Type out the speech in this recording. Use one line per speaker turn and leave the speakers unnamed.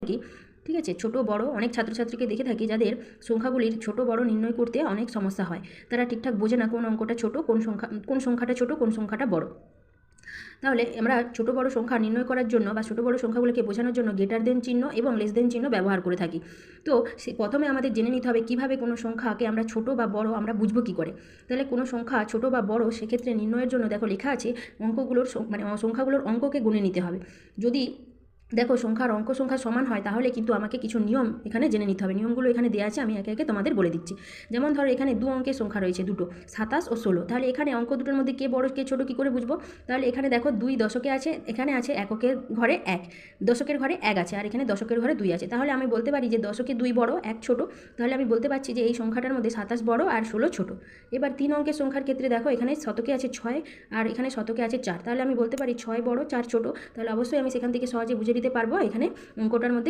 কি, ঠিক আছে। ছোট বড় অনেক ছাত্রছাত্রীকে দেখে থাকি যাদের সংখ্যাগুলির ছোট বড় নির্ণয় করতে অনেক সমস্যা হয়। তারা ঠিকঠাক বোঝে না কোন অঙ্কটা ছোট, কোন সংখ্যাটা ছোট, কোন সংখ্যাটা বড়। তাহলে আমরা ছোট বড় সংখ্যা নির্ণয় করার জন্য বা ছোট বড় সংখ্যাগুলোকে বোঝানোর জন্য গ্রেটার দেন চিহ্ন এবং লেস দেন চিহ্ন ব্যবহার করে থাকি। তো প্রথমে আমাদের জেনে নিতে হবে কীভাবে কোনো সংখ্যাকে আমরা ছোট বা বড় আমরা বুঝবো কী করে। তাহলে কোনো সংখ্যা ছোট বা বড় সেক্ষেত্রে নির্ণয়ের জন্য দেখো লেখা আছে অঙ্কগুলোর মানে সংখ্যাগুলোর অঙ্ককে গুণে নিতে হবে। যদি দেখো অঙ্ক সংখ্যা সমান হয় তাহলে কিন্তু আমাকে কিছু নিয়ম এখানে জেনে নিতে হবে। নিয়মগুলো এখানে দেওয়া আছে, আমি একে একে তোমাদের বলে দিচ্ছি। যেমন ধরো এখানে দু অঙ্কের সংখ্যা রয়েছে দুটো, 27 ও 16। তাহলে এখানে অঙ্ক দুটোর মধ্যে কে বড় কে ছোট কী করে বুঝবো? তাহলে এখানে দেখো 2 দশকে আছে, এখানে আছে এককের ঘরে 1, দশকের ঘরে 1 আছে, আর এখানে দশকের ঘরে 2 আছে। তাহলে আমি বলতে পারি যে দশকে 2 বড় 1 ছোট। তাহলে আমি বলতে পারছি যে এই সংখ্যাটার মধ্যে 27 বড় আর 16 ছোট। এবার 3 অঙ্কের সংখ্যার ক্ষেত্রে দেখো এখানে শতকে আছে 6 আর এখানে শতকে আছে 4। তাহলে আমি বলতে পারি 6 বড় 4 ছোট। তাহলে অবশ্যই আমি সেখান থেকে সহজে বুঝে নিতে পারবো এখানে অঙ্কটার মধ্যে